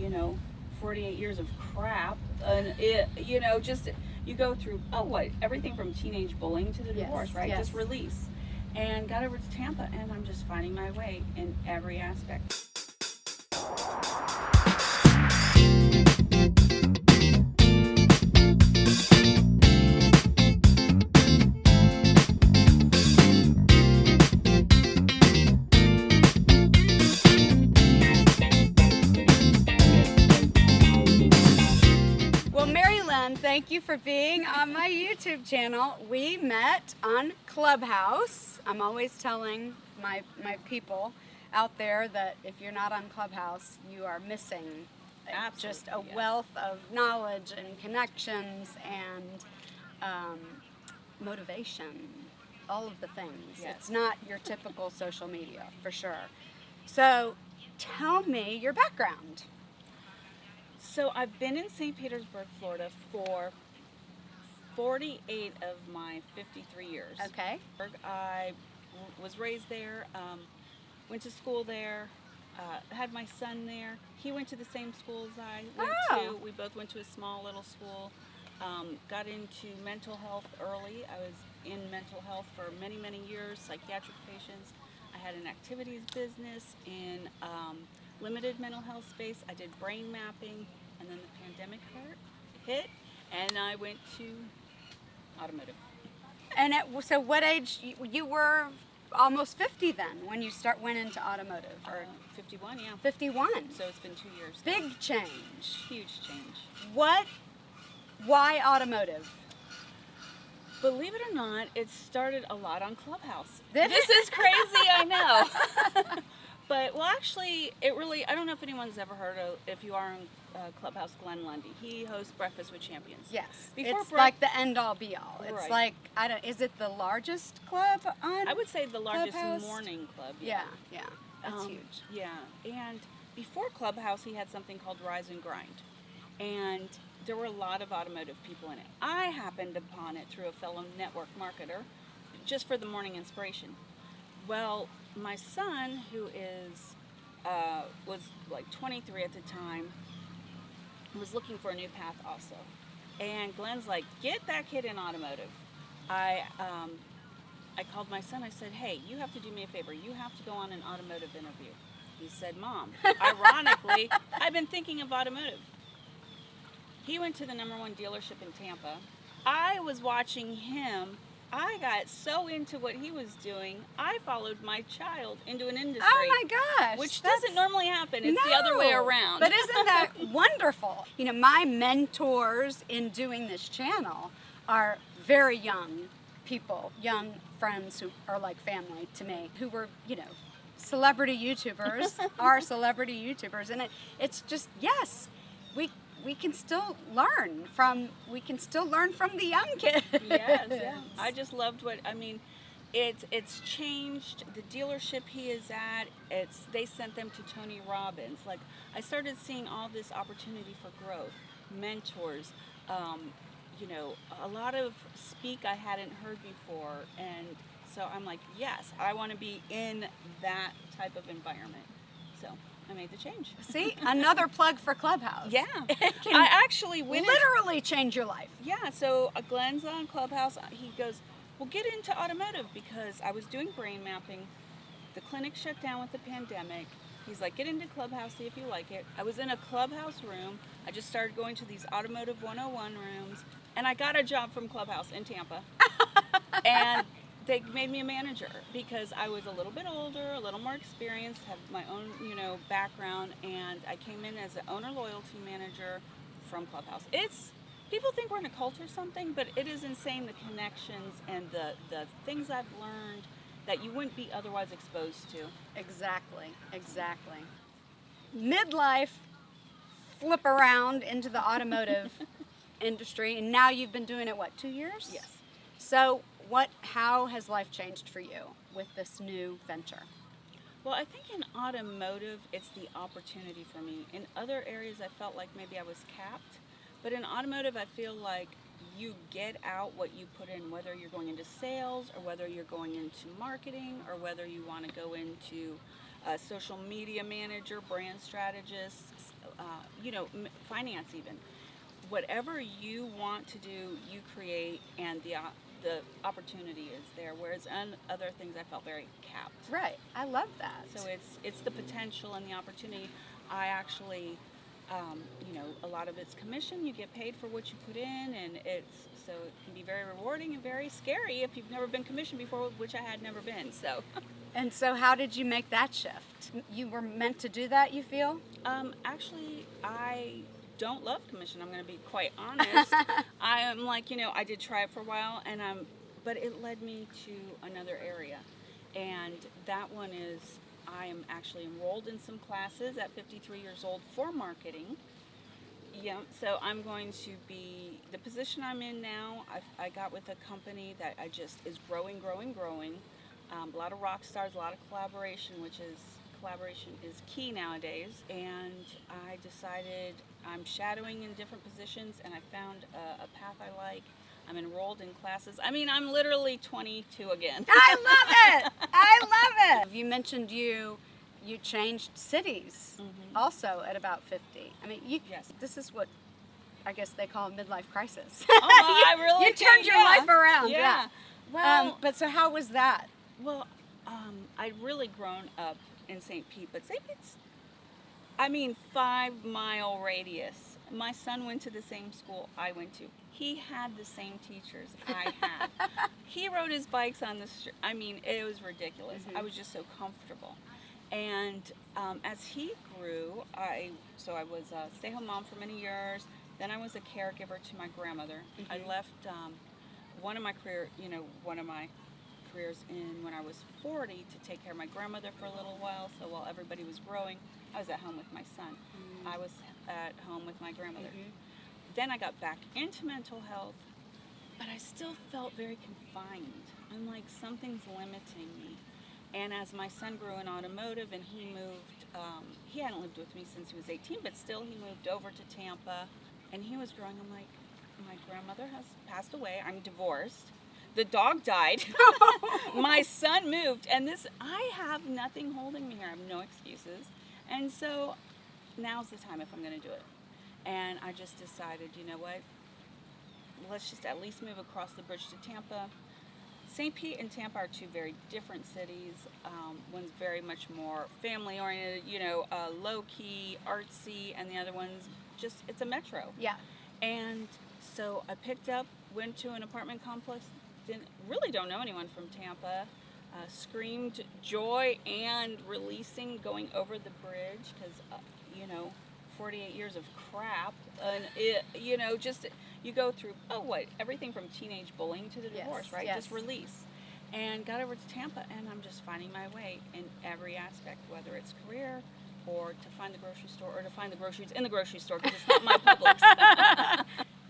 know, 48 years of crap, and just you go through everything from teenage bullying to the divorce, right? Yes. Just release, and got over to Tampa, and I'm just finding my way in every aspect. Well, Mary Lynn, thank you for being on my YouTube channel. We met on Clubhouse. I'm always telling my people out there that if you're not on Clubhouse, you are missing just a wealth of knowledge and connections and motivation, all of the things. Yes. It's not your typical social media, for sure. So tell me your background. So I've been in St. Petersburg, Florida for 48 of my 53 years. Okay. I was raised there, went to school there, had my son there. He went to the same school as I went to. We both went to a small little school. Got into mental health early. I was in mental health for many, many years, psychiatric patients. I had an activities business in limited mental health space. I did brain mapping, and then the pandemic hit, and I went to Automotive. And so what age, you were almost 50 then when you went into Automotive? Or 51, yeah. 51. So it's been 2 years. Big change. Huge change. Why Automotive? Believe it or not, it started a lot on Clubhouse. Did This is crazy, I know. But, well, actually, I don't know if anyone's ever heard of, if you are on Clubhouse, Glenn Lundy. He hosts Breakfast with Champions. Yes. It's like the end all be all. It's right. like, is it the largest club on I would say the largest Clubhouse? morning club. Yeah. That's huge. Yeah, and before Clubhouse, he had something called Rise and Grind. And there were a lot of automotive people in it. I happened upon it through a fellow network marketer, just for the morning inspiration. Well, my son, who was like 23 at the time, was looking for a new path also. And Glenn's like, get that kid in automotive. I called my son. I said, hey, you have to do me a favor. You have to go on an automotive interview. He said, Mom, ironically, I've been thinking of automotive. He went to the #1 dealership in Tampa. I was watching him. I got so into what he was doing, I followed my child into an industry. Oh my gosh. Which doesn't normally happen. It's the other way around. But isn't that wonderful? You know, my mentors in doing this channel are very young people, young friends who are like family to me, who were, celebrity YouTubers, are celebrity YouTubers. And it's just, yes, we can still learn from the young kids. Yes, yeah. I just loved it's changed. The dealership he is at, they sent them to Tony Robbins. Like, I started seeing all this opportunity for growth, mentors, a lot of speak I hadn't heard before, and so I'm like, yes, I want to be in that type of environment. So I made the change. See, another plug for Clubhouse. Yeah, I actually went literally change your life. Yeah, so Glenn's on Clubhouse. He goes, well, get into automotive, because I was doing brain mapping. The clinic shut down with the pandemic. He's like, get into Clubhouse, see if you like it. I was in a Clubhouse room. I just started going to these Automotive 101 rooms, and I got a job from Clubhouse in Tampa. And they made me a manager because I was a little bit older, a little more experienced, have my own, background, and I came in as an owner loyalty manager from Clubhouse. People think we're in a cult or something, but it is insane, the connections and the things I've learned that you wouldn't be otherwise exposed to. Exactly. Midlife, flip around into the automotive industry, and now you've been doing it, 2 years? Yes. So how has life changed for you with this new venture? Well, I think in automotive, it's the opportunity for me. In other areas, I felt like maybe I was capped. But in automotive, I feel like you get out what you put in, whether you're going into sales or whether you're going into marketing or whether you want to go into a social media manager, brand strategist, finance even. Whatever you want to do, you create, and the opportunity is there. Whereas on other things, I felt very capped. Right. I love that. So it's the potential and the opportunity. I actually, a lot of it's commission. You get paid for what you put in, and it can be very rewarding and very scary if you've never been commissioned before, which I had never been. So. And so how did you make that shift? You were meant to do that, you feel? Actually, I don't love commission. I'm going to be quite honest. I am I did try it for a while, but it led me to another area, and that one is I am actually enrolled in some classes at 53 years old for marketing. Yeah, so I'm going to be the position I'm in now. I got with a company that is growing. A lot of rock stars, a lot of collaboration, collaboration is key nowadays. And I decided I'm shadowing in different positions, and I found a path I like. I'm enrolled in classes. I mean, I'm literally 22 again. I love it. I love it. You mentioned you changed cities also at about 50. I mean, Yes. This is what I guess they call a midlife crisis. I really you turned your life around. Yeah. Well, but so how was that? Well, I'd really grown up in St. Pete, but St. Pete's, 5-mile radius. My son went to the same school I went to. He had the same teachers I had. He rode his bikes on the street. I mean, it was ridiculous. I was just so comfortable. And as he grew, I was a stay-home mom for many years. Then I was a caregiver to my grandmother. I left one of my careers in when I was 40 to take care of my grandmother for a little while. So while everybody was growing, I was at home with my son. I was at home with my grandmother. Then I got back into mental health, but I still felt very confined. I'm like, something's limiting me. And as my son grew in automotive and he moved, he hadn't lived with me since he was 18, but still he moved over to Tampa and he was growing. I'm like, my grandmother has passed away. I'm divorced. The dog died. My son moved, and I have nothing holding me here. I have no excuses. And so now's the time if I'm going to do it. And I just decided, you know what? Let's just at least move across the bridge to Tampa. St. Pete and Tampa are two very different cities. One's very much more family-oriented, low-key, artsy, and the other one's it's a metro. Yeah. And so I went to an apartment complex, don't know anyone from Tampa, screamed joy and releasing going over the bridge because, 48 years of crap, and you go through, everything from teenage bullying to the divorce, right? Yes. Just release. And got over to Tampa, and I'm just finding my way in every aspect, whether it's career or to find the grocery store or to find the groceries in the grocery store because it's not my Publix.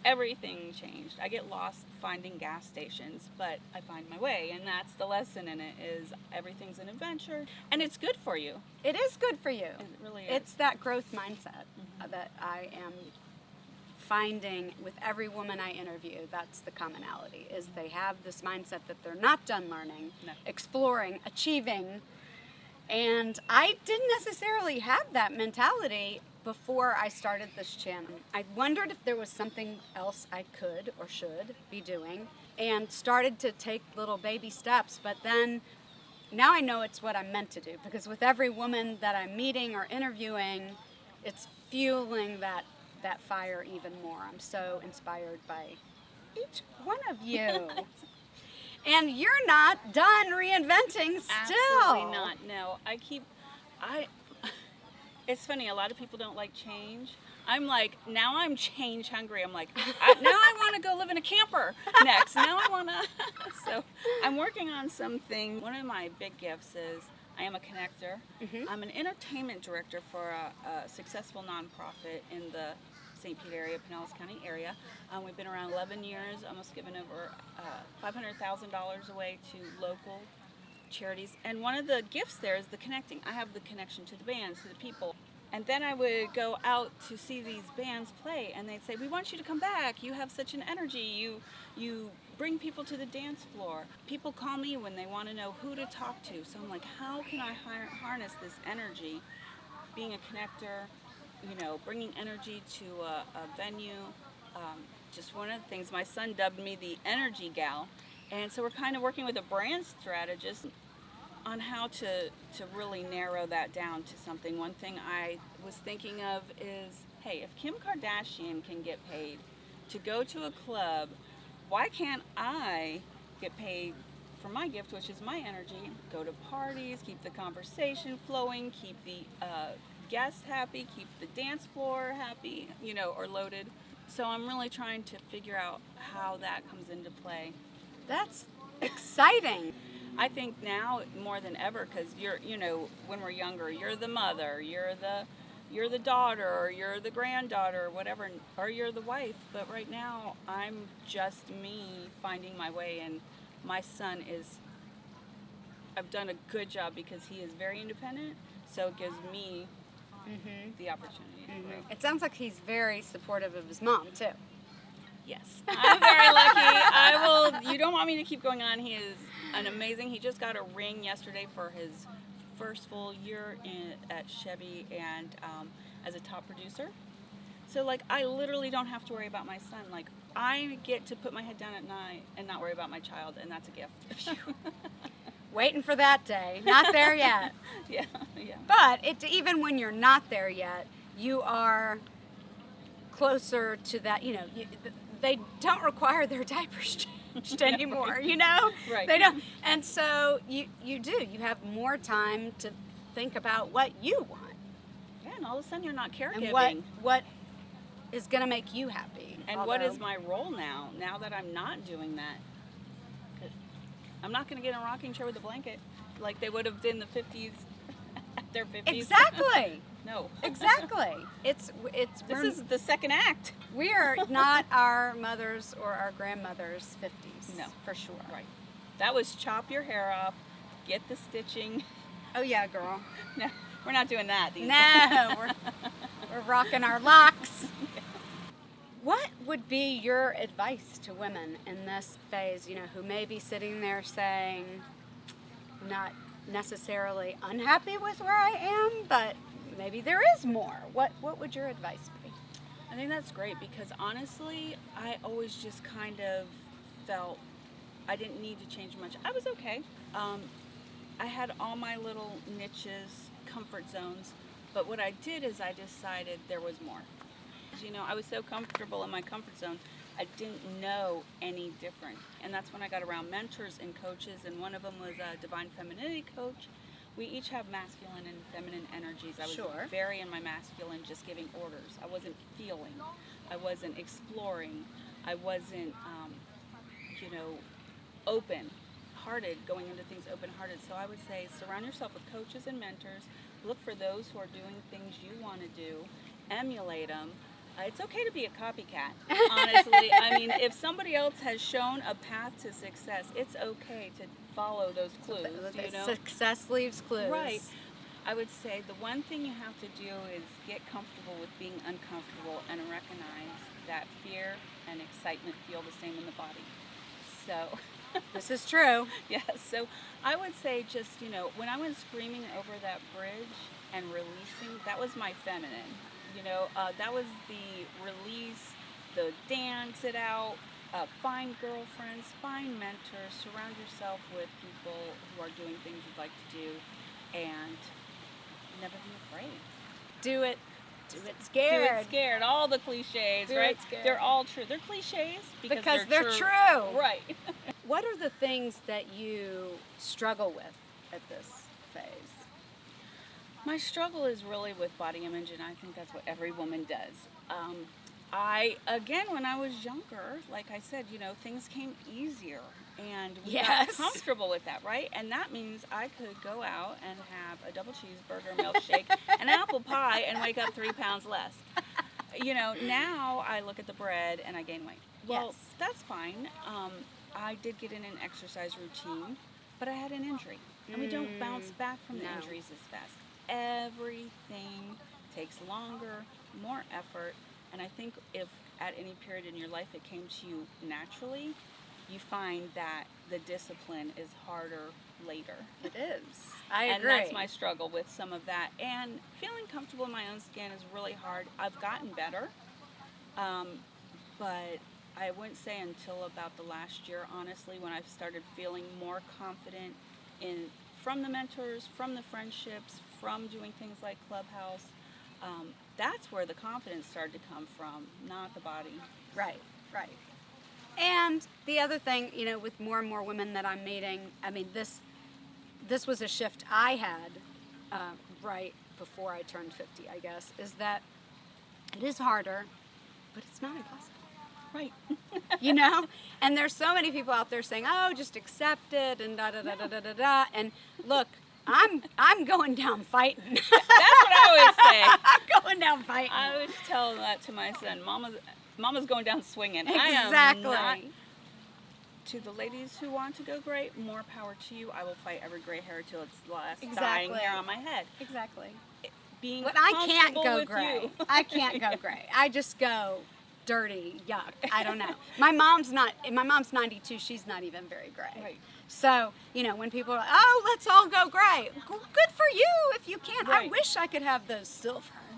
Everything changed. I get lost finding gas stations, but I find my way, and that's the lesson in it, is everything's an adventure, and it's good for you. It is good for you. It really is. It's that growth mindset that I am finding with every woman I interview. That's the commonality, is they have this mindset that they're not done learning, exploring, achieving, and I didn't necessarily have that mentality before I started this channel. I wondered if there was something else I could or should be doing, and started to take little baby steps, but then now I know it's what I'm meant to do, because with every woman that I'm meeting or interviewing, it's fueling that fire even more. I'm so inspired by each one of you. And you're not done reinventing still. Absolutely not. No, it's funny, a lot of people don't like change. I'm like, now I'm change hungry. I'm like, now I want to go live in a camper next. Now I want to. So I'm working on something. One of my big gifts is I am a connector. I'm an entertainment director for a successful nonprofit in the St. Pete area, Pinellas County area. We've been around 11 years, almost given over $500,000 away to local charities. And one of the gifts there is the connecting. I have the connection to the bands, to the people. And then I would go out to see these bands play, and they'd say, "We want you to come back. You have such an energy. You bring people to the dance floor." People call me when they want to know who to talk to. So I'm like, how can I harness this energy? Being a connector, bringing energy to a venue. Just one of the things, my son dubbed me the energy gal. And so we're kind of working with a brand strategist on how to really narrow that down to something. One thing I was thinking of is, hey, if Kim Kardashian can get paid to go to a club, why can't I get paid for my gift, which is my energy, go to parties, keep the conversation flowing, keep the guests happy, keep the dance floor happy, or loaded. So I'm really trying to figure out how that comes into play. That's exciting. I think now more than ever, because when we're younger, you're the mother, you're the daughter, or you're the granddaughter, or whatever, or you're the wife. But right now, I'm just me finding my way, and my son I've done a good job because he is very independent, so it gives me the opportunity to grow. It sounds like he's very supportive of his mom, too. Yes, I'm very lucky. You don't want me to keep going on. He is he just got a ring yesterday for his first full year at Chevy and as a top producer. So I literally don't have to worry about my son. I get to put my head down at night and not worry about my child, and that's a gift. Waiting for that day. Not there yet. Yeah. But even when you're not there yet, you are closer to that. They don't require their diapers changed anymore. Right. They don't, and so you do. You have more time to think about what you want. Yeah, and all of a sudden you're not caregiving. And what is going to make you happy. And what is my role now that I'm not doing that? I'm not going to get in a rocking chair with a blanket like they would have in the 50s, at their 50s. Exactly. No. Exactly. This is the second act. We are not our mothers or our grandmothers' 50s. No. For sure. Right. That was chop your hair off, get the stitching. Oh, yeah, girl. No, we're not doing that these days. No, we're rocking our locks. What would be your advice to women in this phase, who may be sitting there saying, not necessarily unhappy with where I am, but maybe there is more? What would your advice be? I think that's great because honestly, I always just kind of felt I didn't need to change much. I was okay. I had all my little niches, comfort zones, but what I did is I decided there was more. I was so comfortable in my comfort zone, I didn't know any different. And that's when I got around mentors and coaches, and one of them was a divine femininity coach. We each have masculine and feminine energies. I was very in my masculine, just giving orders. I wasn't feeling. I wasn't exploring. I wasn't, open-hearted, going into things open-hearted. So I would say surround yourself with coaches and mentors. Look for those who are doing things you want to do. Emulate them. It's okay to be a copycat, honestly. If somebody else has shown a path to success, it's okay to follow those clues, Success leaves clues. Right. I would say the one thing you have to do is get comfortable with being uncomfortable and recognize that fear and excitement feel the same in the body. So... This is true. Yes. So I would say just, when I went screaming over that bridge and releasing, that was my feminine. That was the release, the dance it out, find girlfriends, find mentors, surround yourself with people who are doing things you'd like to do, and never be afraid. Do it scared. Do it scared. All the cliches, right? They're all true. They're cliches because they're true. Right. What are the things that you struggle with at this phase? My struggle is really with body image, and I think that's what every woman does. When I was younger, like I said, things came easier, and we got comfortable with that, right? And that means I could go out and have a double cheeseburger, milkshake, an apple pie, and wake up 3 pounds less. Now I look at the bread and I gain weight. Well, that's fine. I did get in an exercise routine, but I had an injury, and we don't bounce back from the injuries as fast. Everything takes longer, more effort, and I think if at any period in your life it came to you naturally, you find that the discipline is harder later. It is. I And agree. that's my struggle with some of that. And feeling comfortable in my own skin is really hard. I've gotten better, but I wouldn't say until about the last year, honestly, when I've started feeling more confident in from the mentors, from the friendships, from doing things like Clubhouse. That's where the confidence started to come from, not the body. Right, right. And the other thing, you know, with more and more women that I'm meeting, I mean, this was a shift I had right before I turned 50, I guess, is that it is harder, but it's not impossible. Right. You know? And there's so many people out there saying, "Oh, just accept it," and da da da da da da da. And look, I'm going down fighting. That's what I always say. I'm going down fighting. I always tell that to my son. Mama's going down swinging. Exactly. I am not. To the ladies who want to go gray, more power to you. I will fight every gray hair till it's the last dying hair on my head. Exactly. Being But I can't comfortable go with gray. you. I can't go gray. I just go dirty, yuck. I don't know. My mom's 92. She's not even very gray. Right. So, you know, when people are like, "Oh, let's all go gray." Good for you if you can. I Right. wish I could have those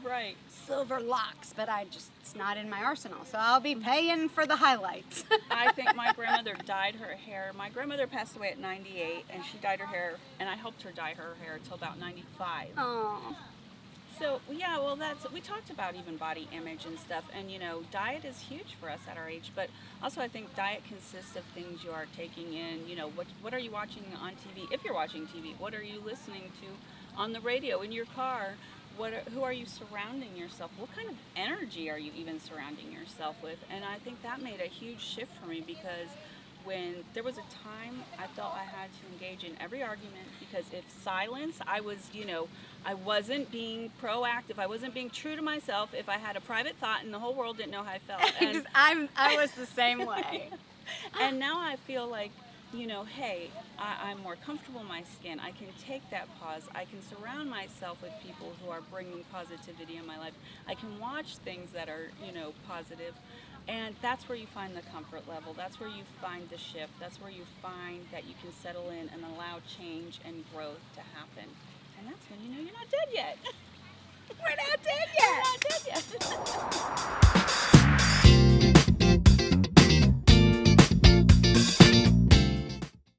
Right. silver locks, but it's not in my arsenal. So I'll be paying for the highlights. I think my grandmother dyed her hair. My grandmother passed away at 98, and she dyed her hair, and I helped her dye her hair until about 95. Oh. So, yeah, well, we talked about even body image and stuff, and, you know, diet is huge for us at our age, but also I think diet consists of things you are taking in, you know, what are you watching on TV, if you're watching TV, what are you listening to on the radio, in your car, who are you surrounding yourself, what kind of energy are you even surrounding yourself with, and I think that made a huge shift for me because when there was a time I felt I had to engage in every argument because if silence, I wasn't being proactive. I wasn't being true to myself. If I had a private thought and the whole world didn't know how I felt. And, I was the same way. and now I feel like, you know, hey, I'm more comfortable in my skin. I can take that pause. I can surround myself with people who are bringing positivity in my life. I can watch things that are, you know, positive. And that's where you find the comfort level. That's where you find the shift. That's where you find that you can settle in and allow change and growth to happen. And that's when you know you're not dead yet. We're not dead yet. We're not dead yet.